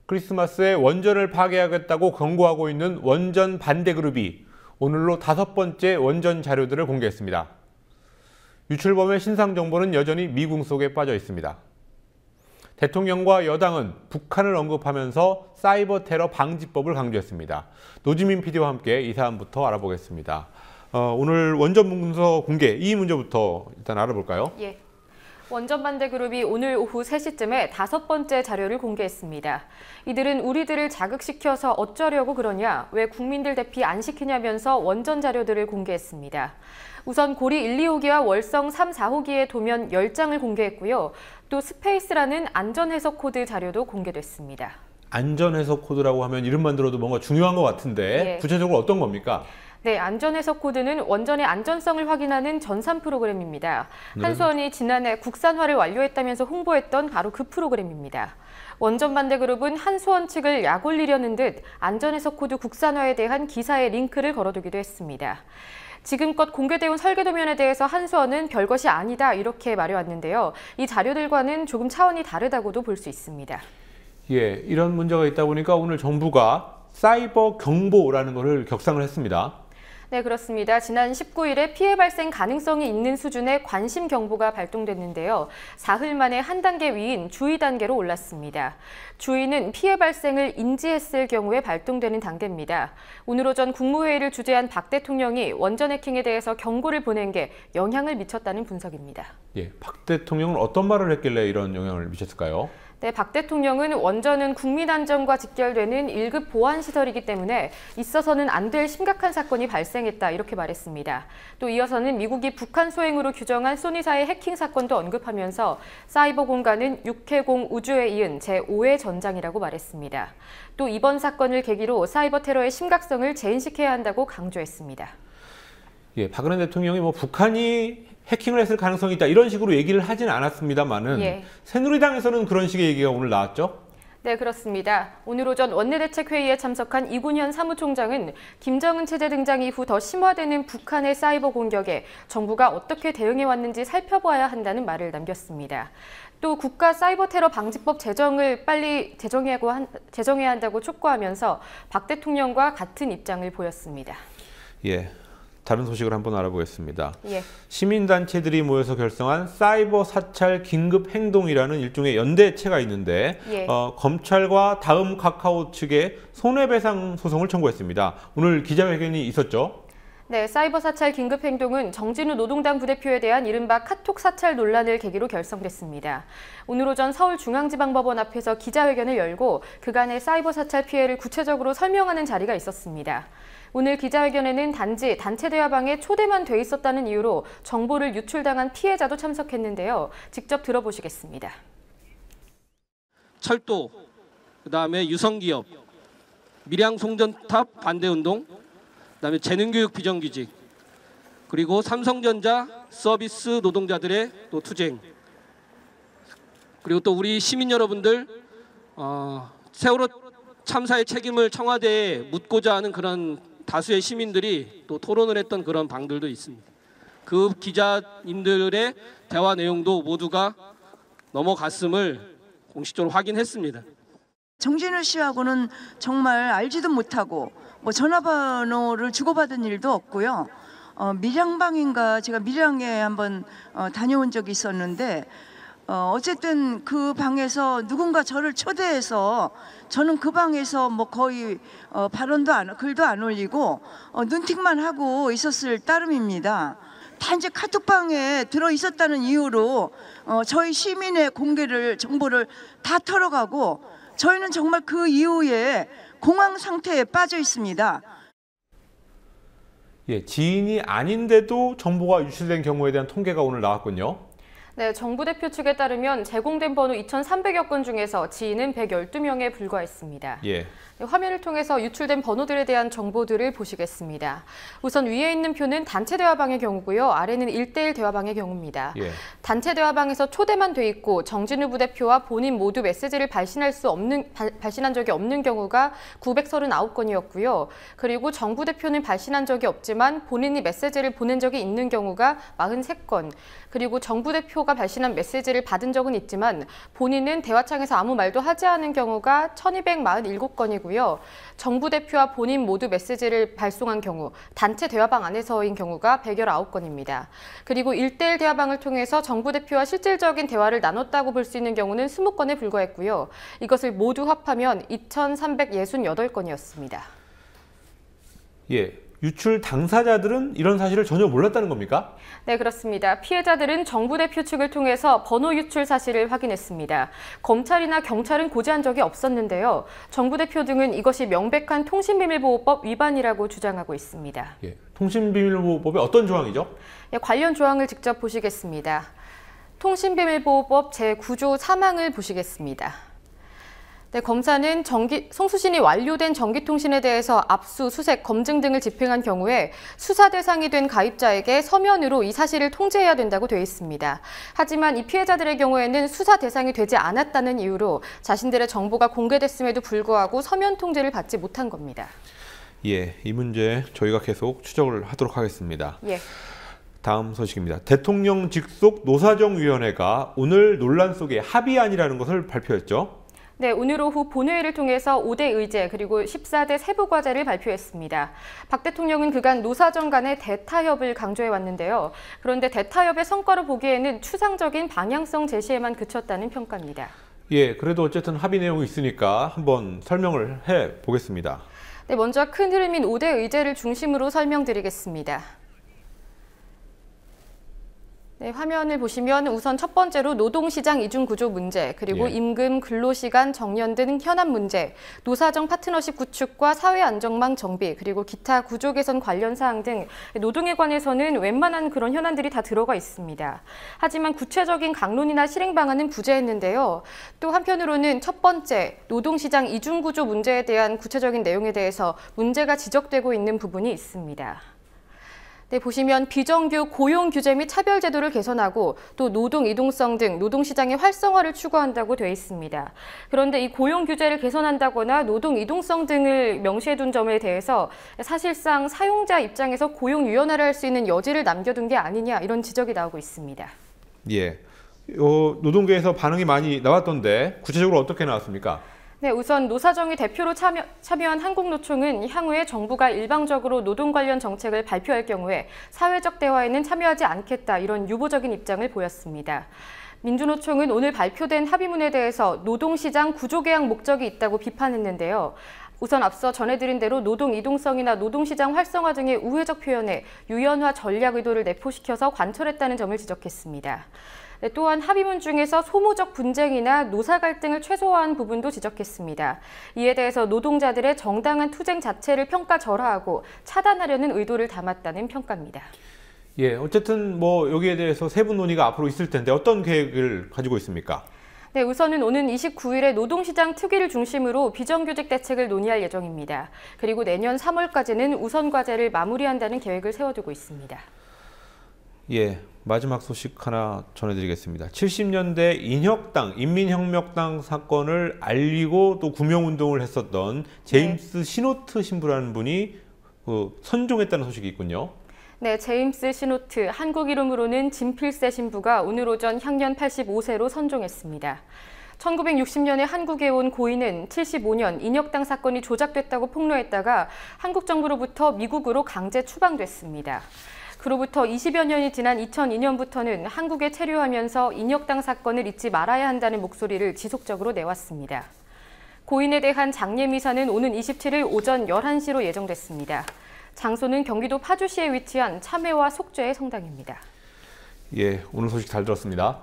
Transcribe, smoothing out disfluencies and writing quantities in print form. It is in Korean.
크리스마스에 원전을 파괴하겠다고 경고하고 있는 원전 반대 그룹이 오늘로 5번째 원전 자료들을 공개했습니다. 유출범의 신상 정보는 여전히 미궁 속에 빠져 있습니다. 대통령과 여당은 북한을 언급하면서 사이버 테러 방지법을 강조했습니다. 노지민 PD와 함께 이 사안부터 알아보겠습니다. 오늘 원전 문서 공개, 이 문제부터 일단 알아볼까요? 예. 원전 반대 그룹이 오늘 오후 3시쯤에 5번째 자료를 공개했습니다. 이들은 우리들을 자극시켜서 어쩌려고 그러냐, 왜 국민들 대피 안 시키냐면서 원전 자료들을 공개했습니다. 우선 고리 1, 2호기와 월성 3, 4호기의 도면 10장을 공개했고요. 또 스페이스라는 안전해석 코드 자료도 공개됐습니다. 안전해석 코드라고 하면 이름만 들어도 뭔가 중요한 것 같은데 예. 구체적으로 어떤 겁니까? 네, 안전해석 코드는 원전의 안전성을 확인하는 전산 프로그램입니다. 한수원이 지난해 국산화를 완료했다면서 홍보했던 바로 그 프로그램입니다. 원전 반대 그룹은 한수원 측을 약 올리려는 듯 안전해석 코드 국산화에 대한 기사에 링크를 걸어두기도 했습니다. 지금껏 공개되어 온 설계도면에 대해서 한수원은 별것이 아니다 이렇게 말해왔는데요. 이 자료들과는 조금 차원이 다르다고도 볼 수 있습니다. 예, 이런 문제가 있다 보니까 오늘 정부가 사이버 경보라는 것을 격상을 했습니다. 네, 그렇습니다. 지난 19일에 피해 발생 가능성이 있는 수준의 관심 경보가 발동됐는데요. 사흘 만에 한 단계 위인 주의 단계로 올랐습니다. 주의는 피해 발생을 인지했을 경우에 발동되는 단계입니다. 오늘 오전 국무회의를 주재한 박 대통령이 원전 해킹에 대해서 경고를 보낸 게 영향을 미쳤다는 분석입니다. 예, 박 대통령은 어떤 말을 했길래 이런 영향을 미쳤을까요? 네, 박 대통령은 원전은 국민 안전과 직결되는 1급 보안시설이기 때문에 있어서는 안 될 심각한 사건이 발생했다 이렇게 말했습니다. 또 이어서는 미국이 북한 소행으로 규정한 소니사의 해킹 사건도 언급하면서 사이버 공간은 육해공 우주에 이은 제5의 전장이라고 말했습니다. 또 이번 사건을 계기로 사이버 테러의 심각성을 재인식해야 한다고 강조했습니다. 예, 박근혜 대통령이 북한이 해킹을 했을 가능성이 있다 이런 식으로 얘기를 하진 않았습니다만은 예. 새누리당에서는 그런 식의 얘기가 오늘 나왔죠? 네, 그렇습니다. 오늘 오전 원내대책회의에 참석한 이군현 사무총장은 김정은 체제 등장 이후 더 심화되는 북한의 사이버 공격에 정부가 어떻게 대응해왔는지 살펴봐야 한다는 말을 남겼습니다. 또 국가 사이버 테러 방지법 제정을 빨리 제정해야 한다고 촉구하면서 박 대통령과 같은 입장을 보였습니다. 예. 다른 소식을 한번 알아보겠습니다. 예. 시민단체들이 모여서 결성한 사이버 사찰 긴급행동이라는 일종의 연대체가 있는데 예. 검찰과 다음 카카오 측에 손해배상 소송을 청구했습니다. 오늘 기자회견이 있었죠? 네, 사이버 사찰 긴급행동은 정진우 노동당 부대표에 대한 이른바 카톡 사찰 논란을 계기로 결성됐습니다. 오늘 오전 서울중앙지방법원 앞에서 기자회견을 열고 그간의 사이버 사찰 피해를 구체적으로 설명하는 자리가 있었습니다. 오늘 기자회견에는 단지 단체 대화방에 초대만 돼 있었다는 이유로 정보를 유출당한 피해자도 참석했는데요. 직접 들어보시겠습니다. 철도, 그다음에 유성기업, 밀양 송전탑 반대운동, 그다음에 재능교육 비정규직, 그리고 삼성전자 서비스 노동자들의 또 투쟁, 그리고 또 우리 시민 여러분들 세월호 참사의 책임을 청와대에 묻고자 하는 그런 다수의 시민들이 또 토론을 했던 그런 방들도 있습니다. 그 기자님들의 대화 내용도 모두가 넘어갔음을 공식적으로 확인했습니다. 정진우 씨하고는 정말 알지도 못하고 전화번호를 주고받은 일도 없고요. 밀양방인가 제가 밀양에 한번 다녀온 적이 있었는데 어쨌든 그 방에서 누군가 저를 초대해서 저는 그 방에서 거의 발언도 글도 안 올리고 눈팅만 하고 있었을 따름입니다. 단지 카톡방에 들어 있었다는 이유로 저희 시민의 정보를 다 털어가고 저희는 정말 그 이후에 공황 상태에 빠져 있습니다. 예, 지인이 아닌데도 정보가 유출된 경우에 대한 통계가 오늘 나왔군요. 네, 정부 대표 측에 따르면 제공된 번호 2,300여 건 중에서 지인은 112명에 불과했습니다. 예. 화면을 통해서 유출된 번호들에 대한 정보들을 보시겠습니다. 우선 위에 있는 표는 단체 대화방의 경우고요. 아래는 1:1 대화방의 경우입니다. 예. 단체 대화방에서 초대만 돼 있고 정진우 부대표와 본인 모두 메시지를 발신한 적이 없는 경우가 939건이었고요. 그리고 정 부대표는 발신한 적이 없지만 본인이 메시지를 보낸 적이 있는 경우가 43건, 그리고 정 부대표가 후보가 발신한 메시지를 받은 적은 있지만 본인은 대화창에서 아무 말도 하지 않은 경우가 1247건이고요. 정부 대표와 본인 모두 메시지를 발송한 경우, 단체 대화방 안에서인 경우가 119건입니다. 그리고 1대1 대화방을 통해서 정부 대표와 실질적인 대화를 나눴다고 볼 수 있는 경우는 20건에 불과했고요. 이것을 모두 합하면 2368건이었습니다. 예, 유출 당사자들은 이런 사실을 전혀 몰랐다는 겁니까? 네, 그렇습니다. 피해자들은 정부 대표 측을 통해서 번호 유출 사실을 확인했습니다. 검찰이나 경찰은 고지한 적이 없었는데요. 정부 대표 등은 이것이 명백한 통신비밀보호법 위반이라고 주장하고 있습니다. 예, 통신비밀보호법의 어떤 조항이죠? 네, 관련 조항을 직접 보시겠습니다. 통신비밀보호법 제9조 3항을 보시겠습니다. 네, 검사는 송수신이 완료된 전기통신에 대해서 압수, 수색, 검증 등을 집행한 경우에 수사 대상이 된 가입자에게 서면으로 이 사실을 통지해야 된다고 되어 있습니다. 하지만 이 피해자들의 경우에는 수사 대상이 되지 않았다는 이유로 자신들의 정보가 공개됐음에도 불구하고 서면 통지를 받지 못한 겁니다. 예, 이 문제 저희가 계속 추적을 하도록 하겠습니다. 예. 다음 소식입니다. 대통령 직속 노사정위원회가 오늘 논란 속에 합의안이라는 것을 발표했죠. 네, 오늘 오후 본회의를 통해서 5대 의제 그리고 14대 세부과제를 발표했습니다. 박 대통령은 그간 노사정 간의 대타협을 강조해 왔는데요. 그런데 대타협의 성과로 보기에는 추상적인 방향성 제시에만 그쳤다는 평가입니다. 예, 그래도 어쨌든 합의 내용이 있으니까 한번 설명을 해 보겠습니다. 네, 먼저 큰 흐름인 5대 의제를 중심으로 설명드리겠습니다. 네, 화면을 보시면 우선 첫 번째로 노동시장 이중구조 문제, 그리고 예. 임금, 근로시간, 정년 등 현안 문제, 노사정 파트너십 구축과 사회안정망 정비, 그리고 기타 구조 개선 관련 사항 등 노동에 관해서는 웬만한 그런 현안들이 다 들어가 있습니다. 하지만 구체적인 강론이나 실행 방안은 부재했는데요. 또 한편으로는 첫 번째, 노동시장 이중구조 문제에 대한 구체적인 내용에 대해서 문제가 지적되고 있는 부분이 있습니다. 네, 보시면 비정규 고용 규제 및 차별 제도를 개선하고 또 노동 이동성 등 노동시장의 활성화를 추구한다고 되어 있습니다. 그런데 이 고용 규제를 개선한다거나 노동 이동성 등을 명시해둔 점에 대해서 사실상 사용자 입장에서 고용 유연화를 할 수 있는 여지를 남겨둔 게 아니냐 이런 지적이 나오고 있습니다. 예, 노동계에서 반응이 많이 나왔던데 구체적으로 어떻게 나왔습니까? 네, 우선 노사정위 대표로 참여한 한국노총은 향후에 정부가 일방적으로 노동 관련 정책을 발표할 경우에 사회적 대화에는 참여하지 않겠다 이런 유보적인 입장을 보였습니다. 민주노총은 오늘 발표된 합의문에 대해서 노동시장 구조개혁 목적이 있다고 비판했는데요. 우선 앞서 전해드린 대로 노동 이동성이나 노동시장 활성화 등의 우회적 표현에 유연화 전략 의도를 내포시켜서 관철했다는 점을 지적했습니다. 네, 또한 합의문 중에서 소모적 분쟁이나 노사 갈등을 최소화한 부분도 지적했습니다. 이에 대해서 노동자들의 정당한 투쟁 자체를 평가절하하고 차단하려는 의도를 담았다는 평가입니다. 예, 어쨌든 여기에 대해서 세부 논의가 앞으로 있을 텐데 어떤 계획을 가지고 있습니까? 네, 우선은 오는 29일에 노동시장 특위를 중심으로 비정규직 대책을 논의할 예정입니다. 그리고 내년 3월까지는 우선 과제를 마무리한다는 계획을 세워두고 있습니다. 예, 마지막 소식 하나 전해드리겠습니다. 70년대 인혁당, 인민혁명당 사건을 알리고 또 구명운동을 했었던 제임스 시노트 신부라는 분이 선종했다는 소식이 있군요. 네, 제임스 시노트, 한국 이름으로는 진필세 신부가 오늘 오전 향년 85세로 선종했습니다. 1960년에 한국에 온 고인은 75년 인혁당 사건이 조작됐다고 폭로했다가 한국 정부로부터 미국으로 강제 추방됐습니다. 그로부터 20여 년이 지난 2002년부터는 한국에 체류하면서 인혁당 사건을 잊지 말아야 한다는 목소리를 지속적으로 내왔습니다. 고인에 대한 장례 미사는 오는 27일 오전 11시로 예정됐습니다. 장소는 경기도 파주시에 위치한 참회와 속죄의 성당입니다. 예, 오늘 소식 잘 들었습니다.